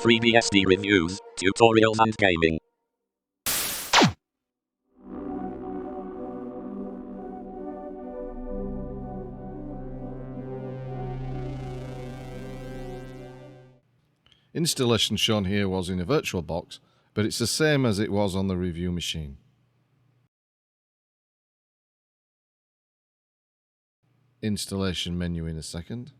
FreeBSD reviews, tutorials and gaming. Installation shown here was in a VirtualBox, but it's the same as it was on the review machine. Installation menu in a second.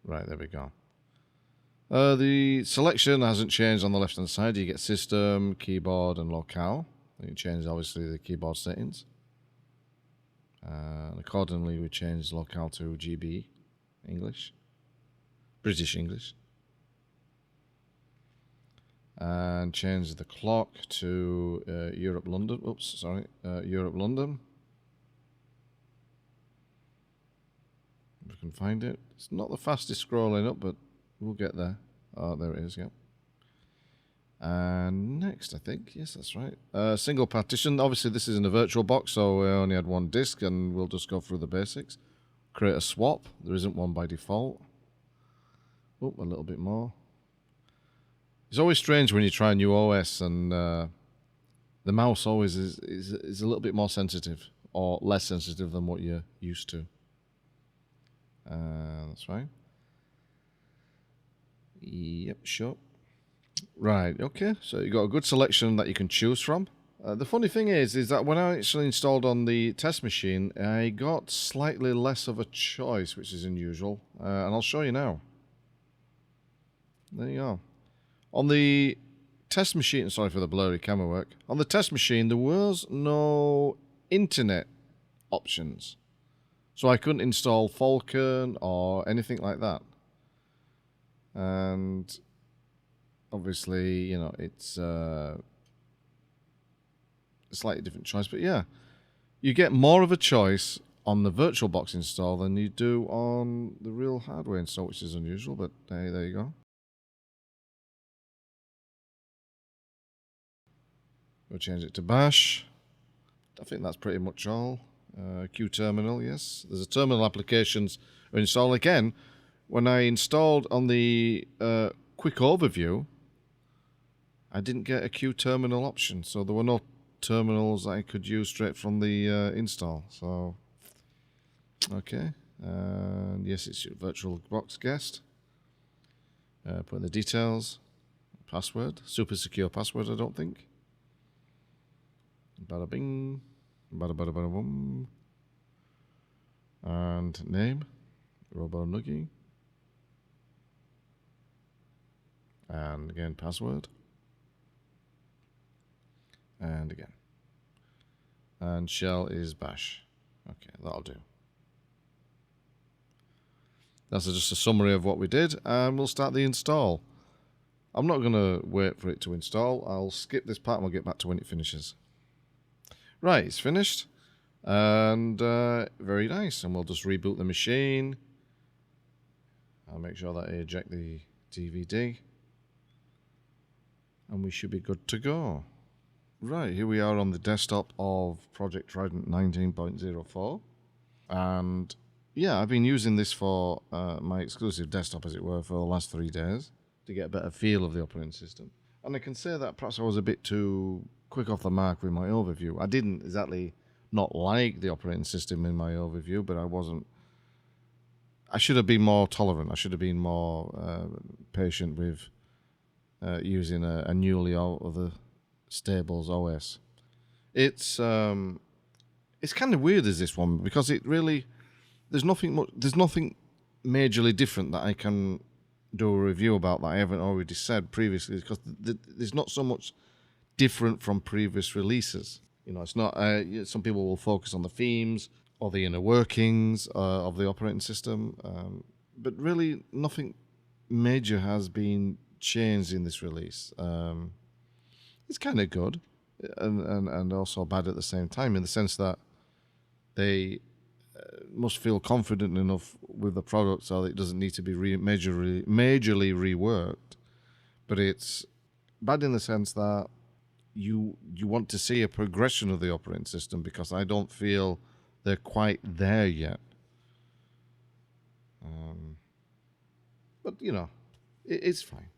Right, there we go. The selection hasn't changed on the left hand side. You get system, keyboard and locale. You change obviously the keyboard settings. And accordingly we changed locale to GB English. British English. And change the clock to Europe London. Oops, sorry. Europe London. If we can find it. It's not the fastest scrolling up, but we'll get there. Oh, there it is, yeah. And next, I think. Yes, that's right. Single partition. Obviously, this isn't a VirtualBox, so we only had one disk, and we'll just go through the basics. Create a swap. There isn't one by default. Oh, a little bit more. It's always strange when you try a new OS and the mouse always is a little bit more sensitive or less sensitive than what you're used to. That's fine. Yep, sure. Right, okay. So you've got a good selection that you can choose from. The funny thing is that when I actually installed on the test machine, I got slightly less of a choice, which is unusual. And I'll show you now. There you go. On the test machine, sorry for the blurry camera work. On the test machine, there was no internet options. So I couldn't install Falcon or anything like that. And obviously, you know, it's a slightly different choice. But yeah, you get more of a choice on the VirtualBox install than you do on the real hardware install, which is unusual. But hey, there you go. We'll change it to Bash. I think that's pretty much all. QTerminal, yes. There's a terminal applications install again. When I installed on the quick overview, I didn't get a QTerminal option, so there were no terminals I could use straight from the install. So, okay. Yes, it's your VirtualBox guest. Put in the details. Password. Super secure password, I don't think. Bada bing, bada bada bada boom. And name, RoboNuggie. And again, password. And again. And shell is bash. Okay, that'll do. That's just a summary of what we did, and we'll start the install. I'm not going to wait for it to install. I'll skip this part and we'll get back to when it finishes. Right, it's finished, and very nice. And we'll just reboot the machine. I'll make sure that I eject the DVD, and we should be good to go. Right, here we are on the desktop of Project Trident 19.04, and yeah, I've been using this for my exclusive desktop, as it were, for the last 3 days to get a better feel of the operating system. And I can say that perhaps I was a bit too quick off the mark with my overview. I didn't exactly not like the operating system in my overview, but I should have been more tolerant. I should have been more patient with using a newly out of the stables OS. It's kind of weird as this one, because it really there's nothing majorly different that I can do a review about that I haven't already said previously, because there's not so much different from previous releases. You know, it's not. Some people will focus on the themes or the inner workings of the operating system, but really nothing major has been changed in this release. It's kind of good, and also bad at the same time, in the sense that they must feel confident enough with the product so that it doesn't need to be majorly reworked. But it's bad in the sense that you want to see a progression of the operating system, because I don't feel they're quite there yet. But, you know, it's fine.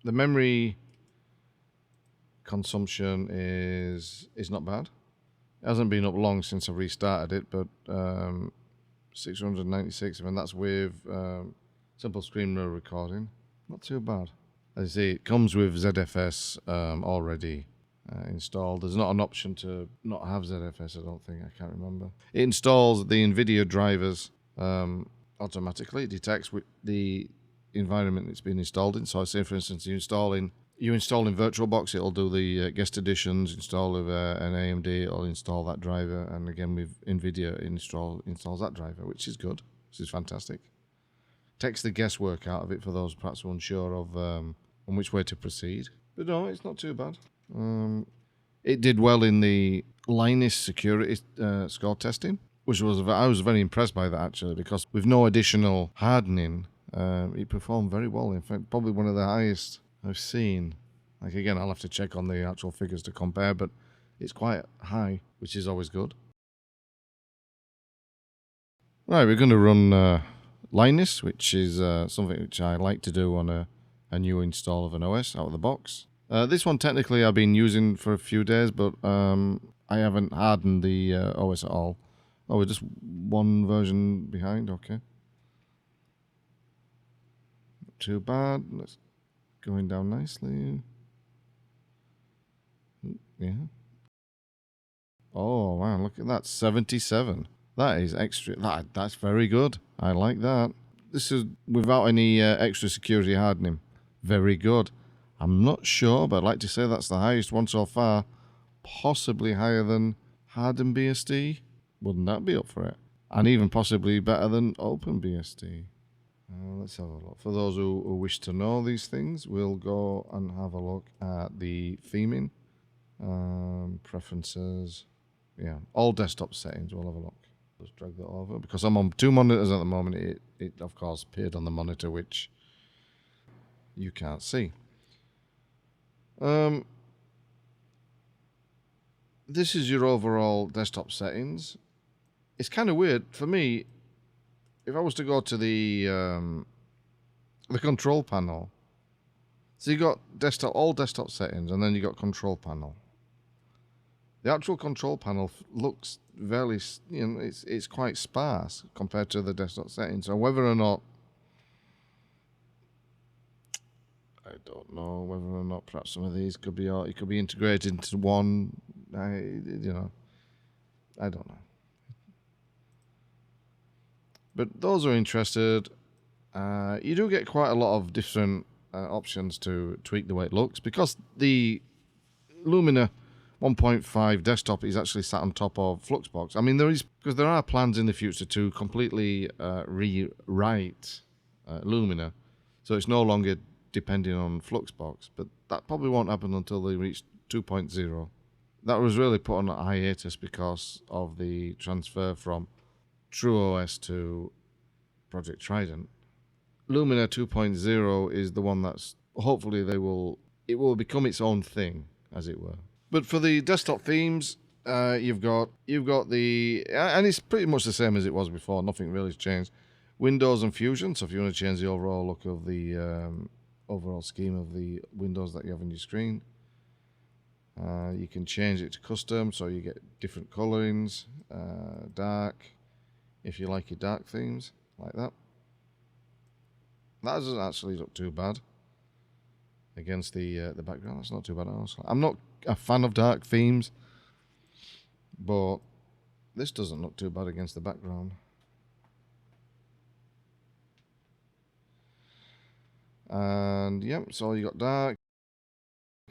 The memory consumption is not bad. It hasn't been up long since I restarted it, but 696, I mean, that's with simple screen mirror recording. Not too bad. As you see, it comes with ZFS already installed. There's not an option to not have ZFS, I don't think. I can't remember. It installs the NVIDIA drivers automatically. It detects the environment it's been installed in. So I say, for instance, you install in VirtualBox, it'll do the guest editions. Install with an AMD, it'll install that driver. And again, with NVIDIA, installs that driver, which is good. This is fantastic. Takes the guesswork out of it for those perhaps unsure of on which way to proceed. But no, it's not too bad. It did well in the Lightness security score testing, which I was very impressed by that, actually, because with no additional hardening, it performed very well. In fact, probably one of the highest I've seen. Like, again, I'll have to check on the actual figures to compare, but it's quite high, which is always good. Right, we're going to run Lightness, which is something which I like to do on a new install of an OS out of the box. This one, technically, I've been using for a few days, but I haven't hardened the OS at all. Oh, we're just one version behind, okay. Not too bad. Let's going down nicely. Yeah. Oh, wow, look at that, 77. That is extra. That's very good. I like that. This is without any extra security hardening. Very good. I'm not sure, but I'd like to say that's the highest one so far. Possibly higher than hardened BSD. Wouldn't that be up for it? And even possibly better than OpenBSD. Let's have a look. For those who wish to know these things, we'll go and have a look at the theming. Preferences. Yeah, all desktop settings. We'll have a look. Let's drag that over. Because I'm on two monitors at the moment, it of course appeared on the monitor, which you can't see. This is your overall desktop settings. It's kind of weird for me. If I was to go to the control panel, so you got all desktop settings, and then you got control panel. The actual control panel looks very, it's quite sparse compared to the desktop settings. So whether or not, I don't know whether or not perhaps some of these could be integrated into one. I don't know. But those who are interested, you do get quite a lot of different options to tweak the way it looks, because the Lumina 1.5 desktop is actually sat on top of Fluxbox. I mean, because there are plans in the future to completely rewrite Lumina, so it's no longer depending on Fluxbox, but that probably won't happen until they reach 2.0. That was really put on a hiatus because of the transfer from TrueOS to Project Trident. Lumina 2.0 is the one that's hopefully it will become its own thing, as it were. But for the desktop themes, you've got the, and it's pretty much the same as it was before. Nothing really has changed. Windows and Fusion. So if you want to change the overall look of the overall scheme of the windows that you have on your screen, you can change it to custom, so you get different colorings, dark, if you like your dark themes like that. That doesn't actually look too bad against the background. That's not too bad at all. I'm not a fan of dark themes, but this doesn't look too bad against the background. And yep, so you got dark,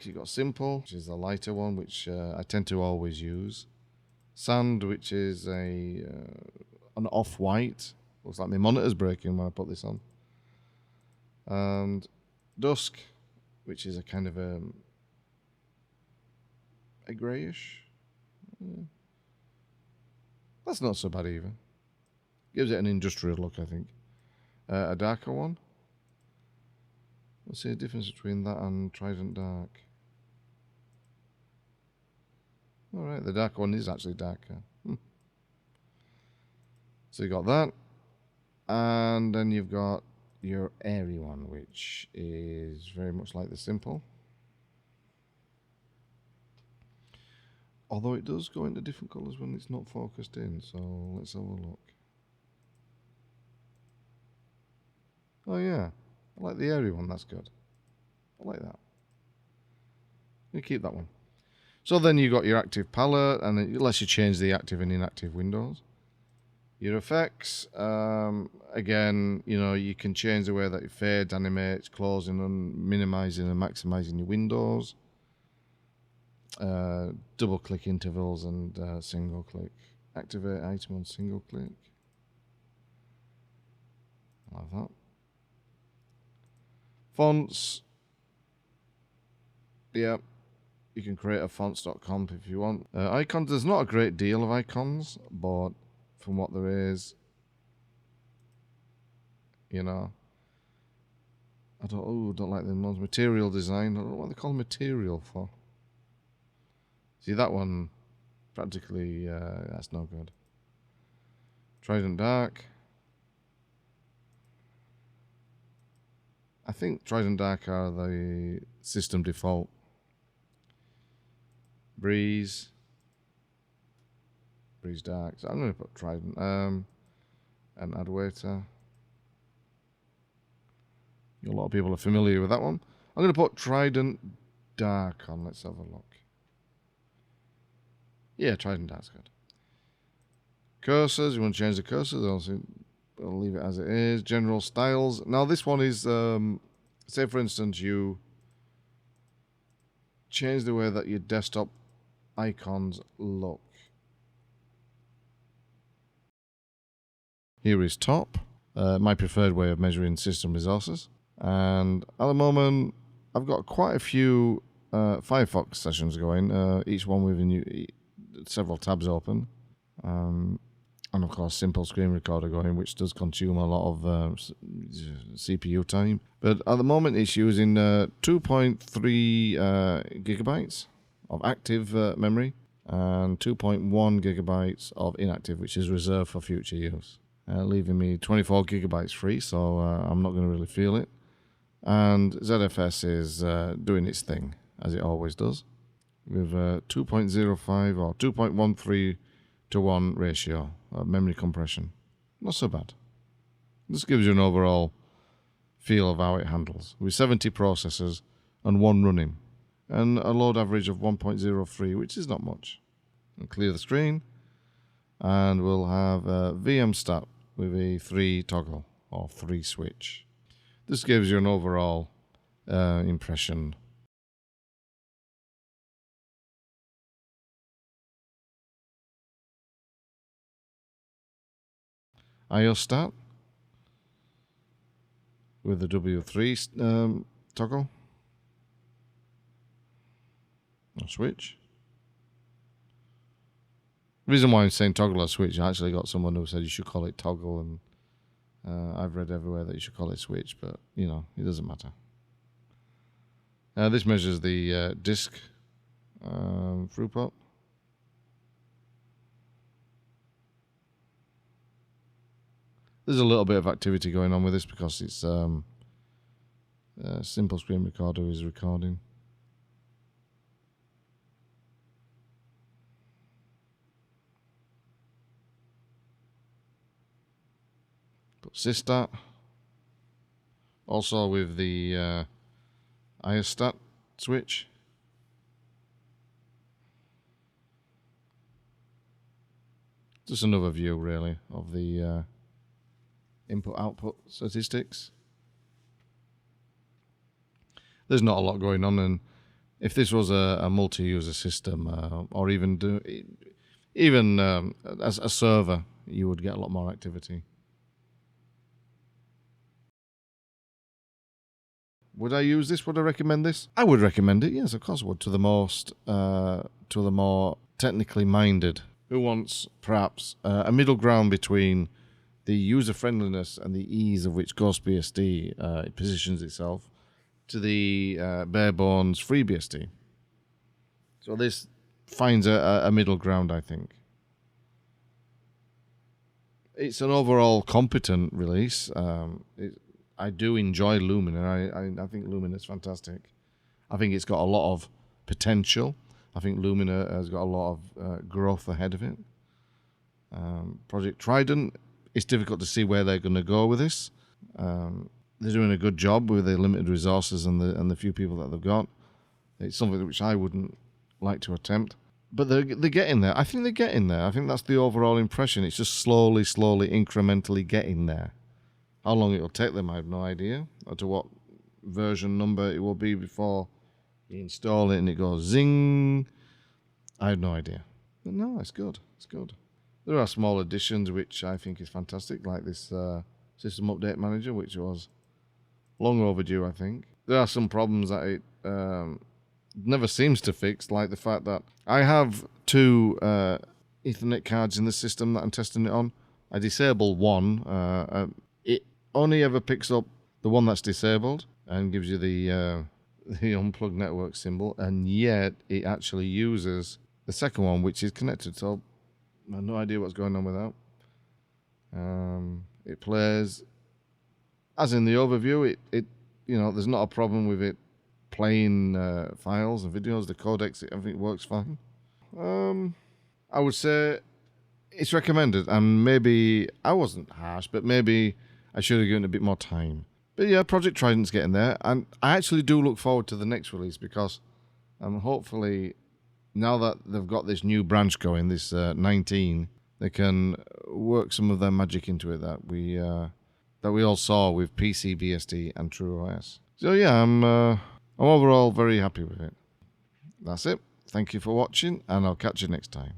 you got simple, which is the lighter one, which I tend to always use. Sand, which is an off-white. Looks like my monitor's breaking when I put this on. And dusk, which is a kind of a greyish. Yeah. That's not so bad either. Gives it an industrial look, I think. A darker one. Let's see the difference between that and Trident Dark. Alright, the dark one is actually darker. So you got that. And then you've got your airy one, which is very much like the simple. Although it does go into different colours when it's not focused in, so let's have a look. Oh yeah, I like the airy one, that's good. I like that. You keep that one. So then you got your active palette, and it lets you change the active and inactive windows. Your effects, again, you know, you can change the way that it fades, animates, closing and minimizing and maximizing your windows. Double click intervals and single click. Activate item on single click. Like that. Fonts. Yeah, you can create a fonts.conf if you want. Icons, there's not a great deal of icons, but from what there is, you know, I don't like them ones. Material design, I don't know what they call material for. See that one, practically, that's no good. Trident Dark. I think Trident Dark are the system default. Breeze Dark. So I'm going to put Trident and add waiter. A lot of people are familiar with that one. I'm going to put Trident Dark on. Let's have a look. Yeah, Trident Dark's good. Cursors, you want to change the cursors? I'll leave it as it is. General styles. Now this one is, say for instance, you change the way that your desktop icons look. Here is top, my preferred way of measuring system resources. And at the moment, I've got quite a few Firefox sessions going, each one with several tabs open. And of course, simple screen recorder going, which does consume a lot of CPU time. But at the moment, it's using 2.3 gigabytes of active memory and 2.1 gigabytes of inactive, which is reserved for future use. Leaving me 24 gigabytes free, so I'm not going to really feel it. And ZFS is doing its thing, as it always does, with 2.05 or 2.13 to 1 ratio of memory compression. Not so bad. This gives you an overall feel of how it handles, with 70 processors and 1 running, and a load average of 1.03, which is not much. And clear the screen, and we'll have VMstat with a 3 toggle or 3 switch. This gives you an overall impression. IOStat with the W3 toggle or switch. The reason why I'm saying toggle or switch, I actually got someone who said you should call it toggle, and I've read everywhere that you should call it switch, but you know, it doesn't matter. This measures the disk throughput. There's a little bit of activity going on with this because it's simple screen recorder is recording. Put systat. Also with the IOStat switch. Just another view, really, of the input-output statistics. There's not a lot going on, and if this was a multi-user system, or even as a server, you would get a lot more activity. Would I use this? Would I recommend this? I would recommend it, yes, of course I would, to the more technically minded, who wants perhaps a middle ground between the user-friendliness and the ease of which GhostBSD positions itself to the bare-bones FreeBSD. So this finds a middle ground, I think. It's an overall competent release. I do enjoy Lumina. I think Lumina is fantastic. I think it's got a lot of potential. I think Lumina has got a lot of growth ahead of it. Project Trident, it's difficult to see where they're going to go with this. They're doing a good job with the limited resources and the few people that they've got. It's something which I wouldn't like to attempt. But they're getting there. I think they're getting there. I think that's the overall impression. It's just slowly, incrementally getting there. How long it will take them, I have no idea. Or to what version number it will be before you install it and it goes zing. I have no idea. But no, it's good. It's good. There are small additions which I think is fantastic, like this system update manager, which was long overdue, I think. There are some problems that it never seems to fix, like the fact that I have 2 Ethernet cards in the system that I'm testing it on. I disable one. It only ever picks up the one that's disabled and gives you the unplugged network symbol, and yet it actually uses the second one, which is connected. So I have no idea what's going on with that. It plays, as in the overview, it there's not a problem with it playing files and videos. The codecs, everything works fine. I would say it's recommended, and maybe I wasn't harsh, but maybe I should have given it a bit more time. But yeah, Project Trident's getting there, and I actually do look forward to the next release because hopefully now that they've got this new branch going, this 19, they can work some of their magic into it that we all saw with PCBSD and TrueOS. So yeah, I'm overall very happy with it. That's it. Thank you for watching, and I'll catch you next time.